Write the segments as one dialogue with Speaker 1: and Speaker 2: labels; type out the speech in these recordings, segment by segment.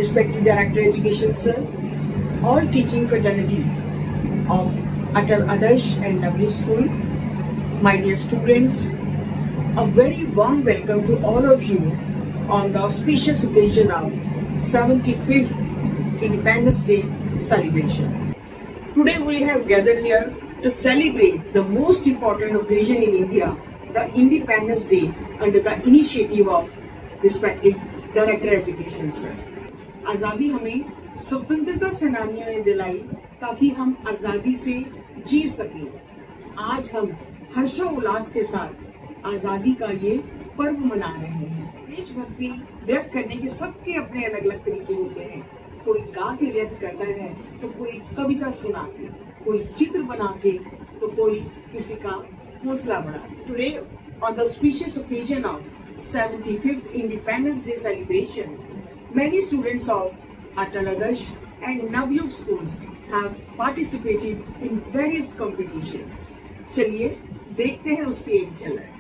Speaker 1: respected Director Education Sir, all teaching fraternity of Atal Adarsh and W School, my dear students, a very warm welcome to all of you on the auspicious occasion of 75th Independence Day celebration. Today we have gathered here to celebrate the most important occasion in India, the Independence Day, under the initiative of respected Director Education Sir. आज़ादी हमें स्वतंत्रता सेनानियों ने दिलाई ताकि हम आज़ादी से जी सकें। आज हम हर्षोल्लास के साथ आज़ादी का ये पर्व मना रहे हैं। देशभक्ति व्यक्त करने के सबके अपने अलग अलग तरीके होते हैं। कोई गा के व्यक्त करता है, तो कोई कविता सुना के, कोई चित्र बना के, तो कोई किसी का हौसला बढ़ा के। Today, on the auspicious occasion of 75th Independence Day celebration, many students of Atal Adarsh and Navyug schools have participated in various competitions. चलिए देखते हैं उसकी एक झलक।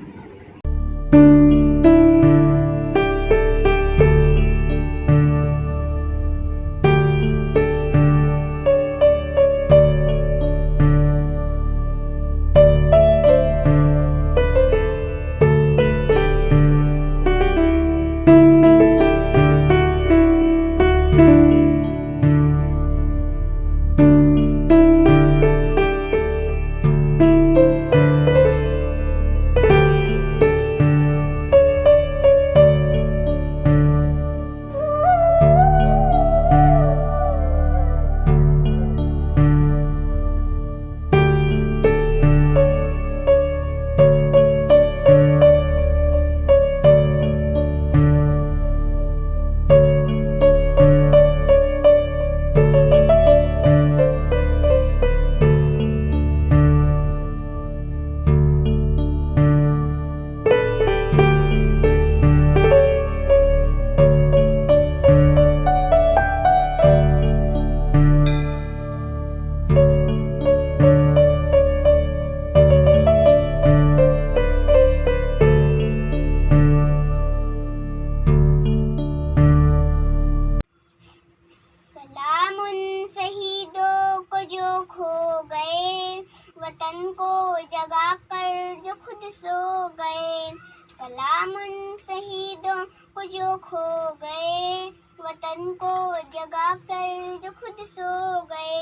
Speaker 2: वतन को जगा कर जो खुद सो गए, सलाम उन शहीदों को जो खो गए, वतन को जगा कर जो खुद सो गए।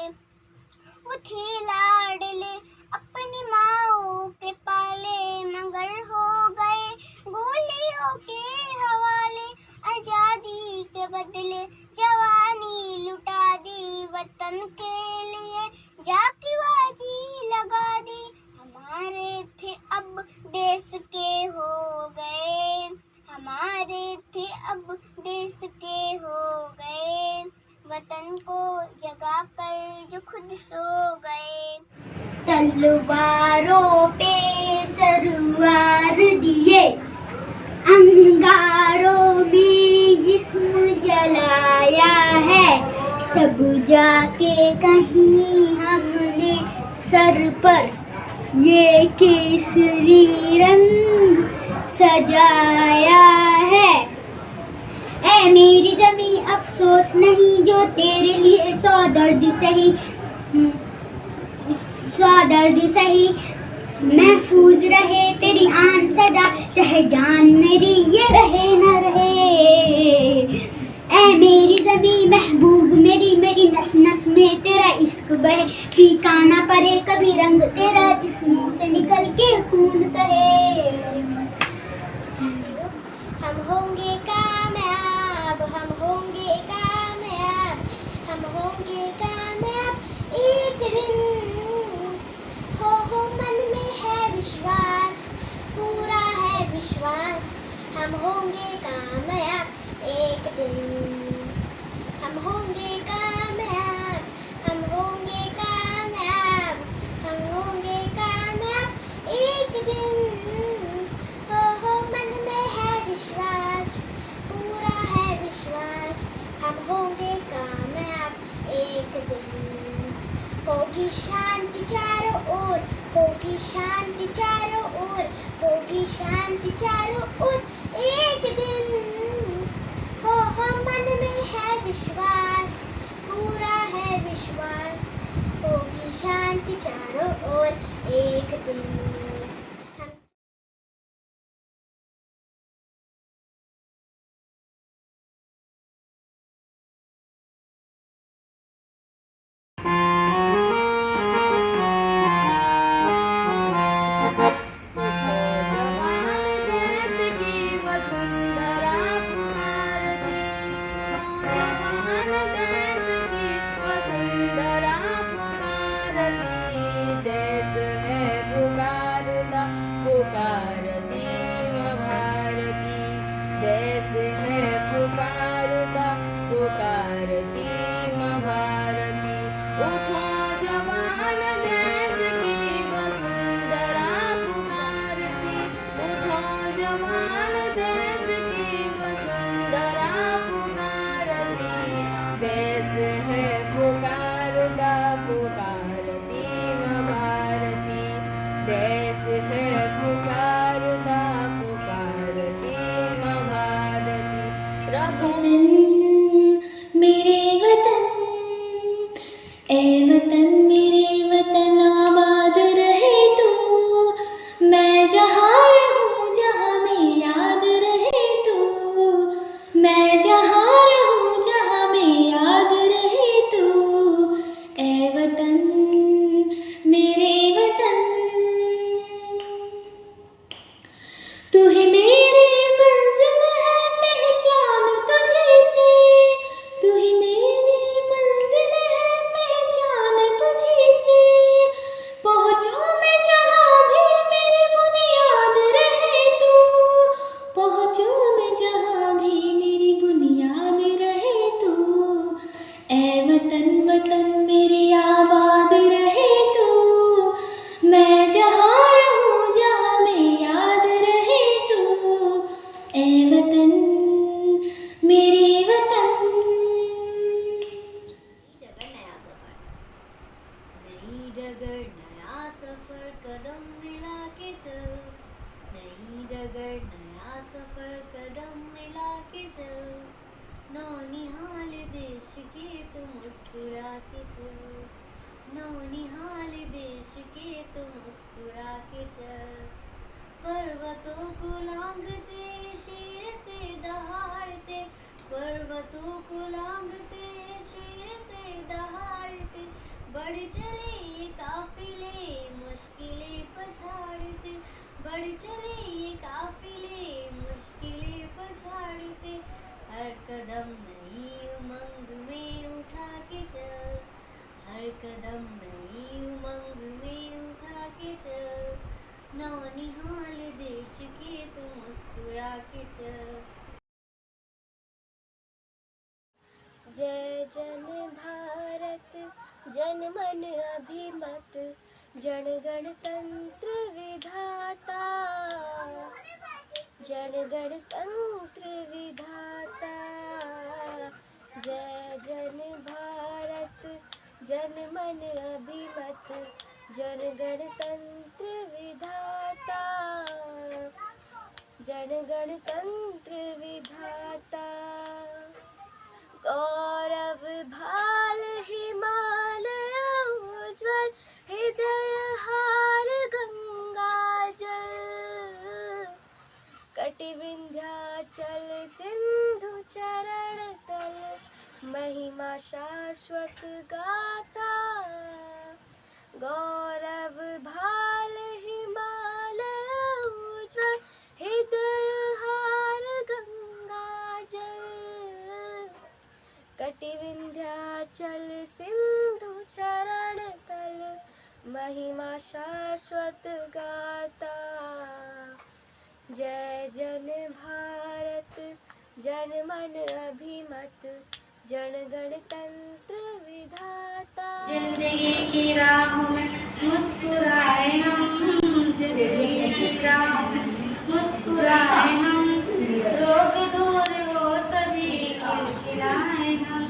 Speaker 2: वो थे लाडले अपनी माओ के पाले, मगर हो गए गोलियों के हवाले। आजादी के बदले जवानी लुटा दी, वतन के लिए जाकी बाजी लगा दी। हमारे थे अब देश के हो गए, हमारे थे अब देश के हो गए, वतन को जगा कर जो खुद सो गए। तलवारों पे सरवार दिए, अंगारों में जिस्म जलाया है, तब जाके कहीं हमने सर पर ये केसरी रंग सजाया है। ऐ मेरी जमी अफसोस नहीं जो तेरे लिए सौ दर्द सही, सौ दर्द सही। महफूज रहे तेरी आन सदा, चाहे जान मेरी ये रहे न रहे। ऐ मेरी ज़मीं महबूब मेरी, मेरी नस नस में तेरा इश्क बहे, फीका ना पड़े कभी रंग तेरा जिस्मों से निकल के खून कहे। हम होंगे कामयाब, हम होंगे कामयाब, हम होंगे कामयाब एक दिन। हो मन में है विश्वास, पूरा है विश्वास, हम होंगे कामयाब एक दिन। हम होंगे कामयाब, हम होंगे कामयाब, हम होंगे कामयाब एक दिन। हो मन में है विश्वास, पूरा है विश्वास, हम होंगे कामयाब एक दिन। होगी शांति चारों ओर, होगी शांति चारों ओर, होगी शांति चारों ओर एक दिन। हो हम मन में है विश्वास, पूरा है विश्वास, होगी शांति चारों ओर एक दिन। हम
Speaker 3: जवान देश की वसुंधरा पुकारती, जवान देश की वसुंधरा पुकारती, देश है पुकारता पुकारती माँ भारती, देश है पुकारता पुकारती माँ भारती। उठो जवान देश की वसुंधरा पुकारती, उठो जवान देश की वसुंधरा पुकारती, देश है पुकारता पुकारती माँ भारती, देश है पुकारता पुकारती माँ भारती।
Speaker 2: वतन, मेरे वतन, ए वतन मेरे वतन, आबाद रहे तू। मैं जहाँ रहूँ जहाँ में याद रहे तू, मैं जहाँ रहूँ जहाँ में याद रहे तू। ए वतन मेरे वतन, तू ही मेरी मंजिल है, पहचान तुझे से, तू ही मेरी मंजिल है, पहचान तुझे से। पहुँचूं मैं जहाँ भी मेरी बुनियाद रहे तू, पहुँचूं मैं जहाँ भी मेरी बुनियाद रहे तू। ए वतन वतन मेरे आबाद रहे तू, मैं जहाँ रहूँ जहाँ में याद रहे तू। ए वतन मेरे वतन।
Speaker 3: नई डगर नया सफर कदम मिला के चल, नई डगर नया सफर कदम मिला के चल, नौनिहाल देश के तो मुस्कुरा के चल, नौनिहाल देश के तो मुस्कुरा के चल। पर्वतों को लांघते शेर से दहाड़ते, पर्वतों को लांघते शेर से दहाड़ते, बढ़ चले ये काफिले मुश्किलें पछाड़ते, बढ़ चले ये काफिले मुश्किलें पछाड़ते। हर कदम नई उमंग में उठा के चल, हर कदम नई उमंग में उठा के चल, नौनिहाल देश के तो मुस्कुरा के चल।
Speaker 2: जय जन भारत जन मन अभिमत, जन गणतंत्र विधाता, जन गणतंत्र विधाता। जय जन भारत जन मन अभिमत, जन गणतंत्र विधाता, जन गणतंत्र विधाता। गौरव भाल हिमालय उज्ज्वल, हृदय हार गंगा जल, कटि विंध्याचल सिंधु चरण तल, महिमा शाश्वत गाथा। गौरव भाल हिमालय उज्ज्वल, हृदय हार गंगा जल, कटि विंध्याचल सिंधु चरण तल, महिमा शाश्वत गाता। जय जन भारत जन मन अभिमत, जन गणतंत्र विधाता।
Speaker 3: जिंदगी की राह में मुस्कुराए हम, जिंदगी की राह में मुस्कुराए हम, लोग दूर हो सभी खिलखिलाए हम,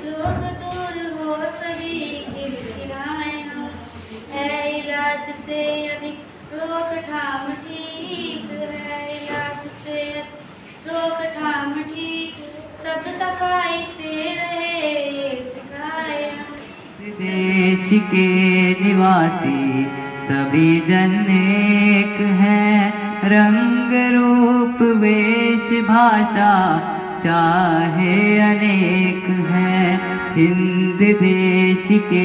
Speaker 3: लोग दूर हो सभी खिलखिलाए हम। है इलाज से अधिक रोकथाम ठीक है, इलाज से अधिक रोकथाम ठीक, सब सफाई से रहे ये सिखाए हमें।
Speaker 4: देश के निवासी सभी जन एक हैं, रंग रूप वेश भाषा चाहे अनेक हैं। हिंद देश के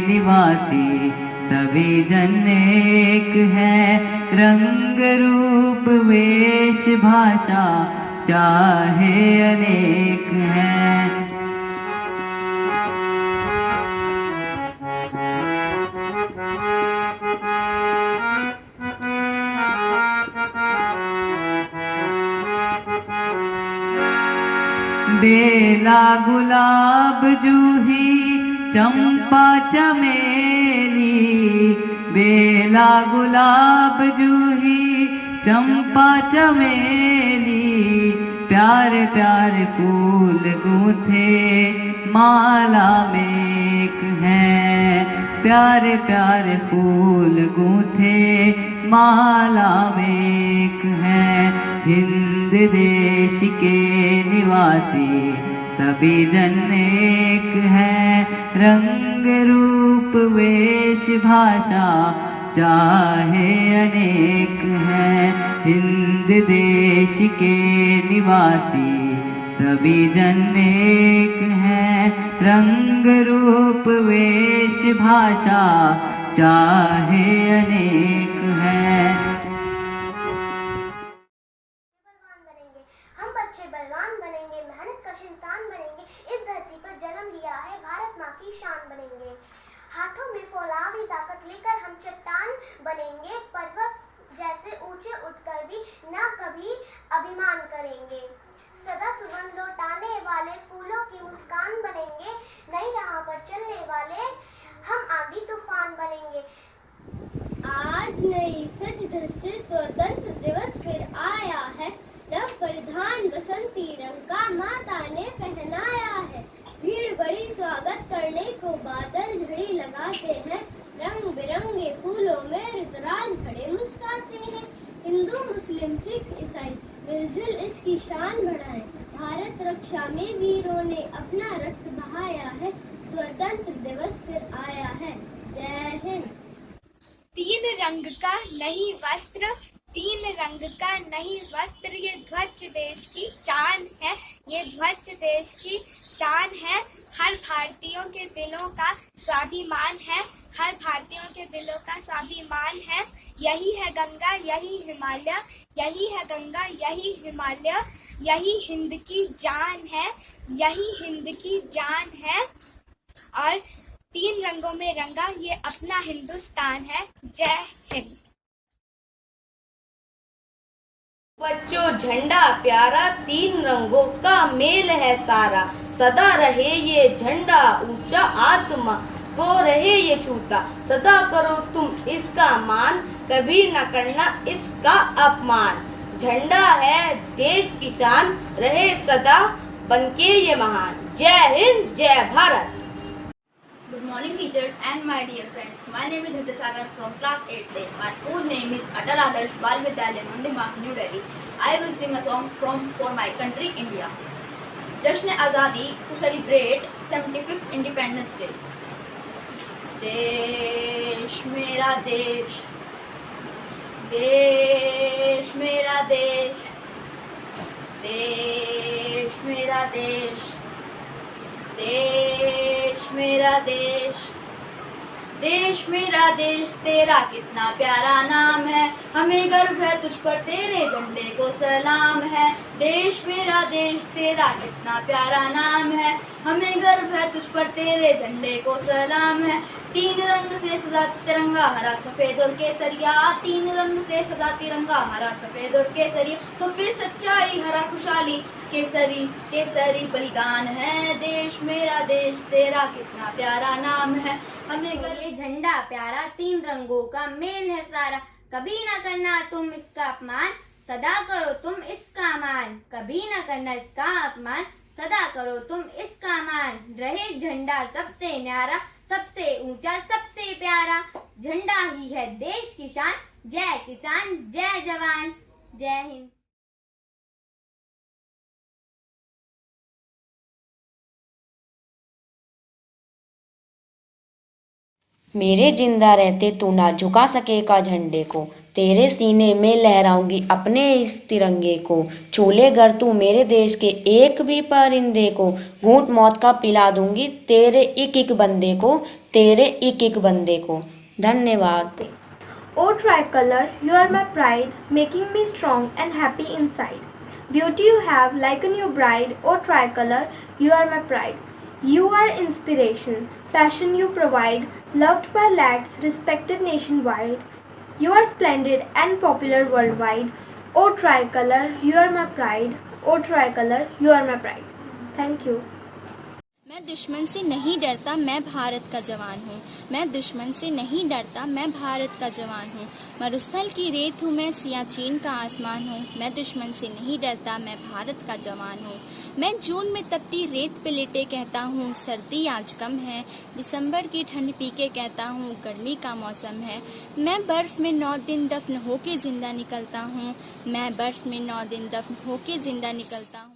Speaker 4: निवासी सभी जन एक हैं, रंग रूप वेश भाषा चाहे अनेक हैं। बेला गुलाब जूही चंपा चमेली, बेला गुलाब जूही चंपा चमेली, प्यारे प्यारे फूल गूंथे माला में एक हैं, प्यारे प्यारे फूल गूंथे माला में एक हैं। हिंद देश के निवासी सभी जन एक हैं, रंग रूप वेश भाषा चाहे अनेक हैं। हिंद देश के निवासी सभी जन एक हैं, रंग रूप वेश भाषा चाहे अनेक हैं।
Speaker 2: हम बच्चे बलवान बनेंगे, मेहनत कश इंसान बनेंगे, इस धरती पर जन्म लिया है भारत माँ की शान बनेंगे। हाथों में फौलादी ताकत लेकर हम चट्टान बनेंगे, पर्वत जैसे ऊंचे उठकर भी ना कभी अभिमान करेंगे। सदा सुगंध लौटाने वाले फूलों की मुस्कान बनेंगे, नई राह पर चलने वाले हम आंधी तूफान बनेंगे। आज नई सज धज से स्वतंत्र दिवस फिर आया है, रंग परिधान बसंती रंग का माता ने पहनाया है। भीड़ बड़ी स्वागत करने को बादल झड़ी लगाते हैं, रंग बिरंगे फूलों में ऋतुराज खड़े मुस्काते हैं। हिंदू मुस्लिम सिख ईसाई मिलजुल इसकी शान बढ़ाएं, भारत रक्षा में वीरों ने अपना रक्त बहाया है, स्वतंत्र दिवस फिर आया है। जय हिंद। तीन रंग का नहीं वस्त्र, तीन रंग का नहीं वस्त्र, ये ध्वज देश की शान है, ये ध्वज देश की शान है। हर भारतीयों के दिलों का स्वाभिमान है, हर भारतीयों के दिलों का स्वाभिमान है। यही है गंगा यही हिमालय, यही है गंगा यही हिमालय, यही हिंद की जान है, यही हिंद की जान है। और तीन रंगों में रंगा ये अपना हिंदुस्तान है। जय हिंद।
Speaker 5: बच्चों झंडा प्यारा तीन रंगों का मेल है सारा, सदा रहे ये झंडा ऊंचा आसमां को रहे ये छूता, सदा करो तुम इसका मान कभी न करना इसका अपमान। झंडा है देश की शान रहे सदा बनके ये महान। जय हिंद जय Bharat.
Speaker 6: Good morning teachers and my dear friends. My name is Hriday Sagar from class 8A. My school name is Atal Adarsh Bal Vidyalaya, Mandi Marg, New Delhi. I will sing a song for my country India. Jashn Azadi to celebrate 75th Independence Day. देश मेरा देश, देश मेरा देश, देश मेरा देश, देश मेरा देश, देश मेरा देश तेरा कितना प्यारा नाम है, हमें गर्व है तुझ पर तेरे झंडे को सलाम है। देश मेरा देश तेरा कितना प्यारा नाम है, हमें गर्व है तुझ पर तेरे झंडे को सलाम है। तीन रंग से सदा तिरंगा हरा सफेद और केसरिया, तीन रंग से सदा तिरंगा हरा सफेद और केसरिया, सफेद सच्चाई हरा खुशहाली केसरी केसरी बलिदान है। देश मेरा देश तेरा कितना प्यारा नाम है, हमें
Speaker 7: ये झंडा प्यारा तीन रंगों का मेल है सारा, कभी ना करना तुम इसका अपमान, सदा करो तुम इसका मान। कभी ना करना इसका अपमान, सदा करो तुम इसका मान। रहे झंडा सबसे न्यारा, सबसे ऊंचा सबसे प्यारा, झंडा ही है देश की शान। जय किसान जय जवान, जय हिंद।
Speaker 8: मेरे जिंदा रहते तू ना झुका सकेगा झंडे को, तेरे सीने में लहराऊंगी अपने इस तिरंगे को। छूले गर तू मेरे देश के एक भी परिंदे को, घूंट मौत का पिला दूंगी तेरे एक एक बंदे को, तेरे एक एक बंदे को। धन्यवाद।
Speaker 9: O tricolor, you are my pride, making me strong and happy inside. Beauty you have like a new bride, O tricolor, you are my pride. You are inspiration, passion you provide, loved by lakhs, respected nationwide. You are splendid and popular worldwide. O tricolor, you are my pride. O tricolor, you are my pride. Thank you.
Speaker 10: मैं दुश्मन से नहीं डरता, मैं भारत का जवान हूँ। मैं दुश्मन से नहीं डरता, मैं भारत का जवान हूँ। मरुस्थल की रेत हूँ मैं, सियाचिन का आसमान हूँ। मैं दुश्मन से नहीं डरता, मैं भारत का जवान हूँ। मैं जून में तपती रेत पे लेटे कहता हूँ सर्दी आज कम है, दिसंबर की ठंड पी के कहता हूँ गर्मी का मौसम है। मैं बर्फ में 9 दिन दफन होके जिंदा निकलता हूँ। मैं बर्फ में 9 दिन दफन होके जिंदा निकलता हूँ।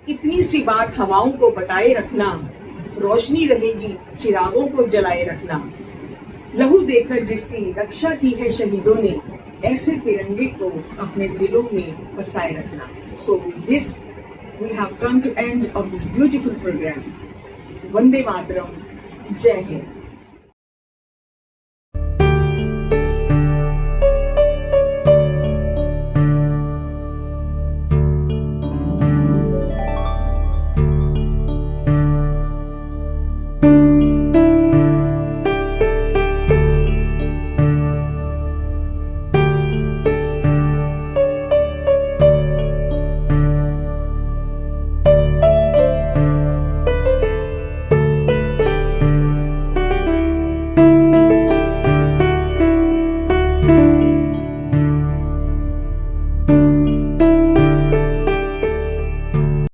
Speaker 1: इतनी सी बात हवाओं को बताए रखना, रोशनी रहेगी चिरागों को जलाए रखना। लहू देकर जिसकी रक्षा की है शहीदों ने, ऐसे तिरंगे को अपने दिलों में बसाए रखना। So with this, we have come to end of this beautiful program. Vande Mataram, जय हिंद।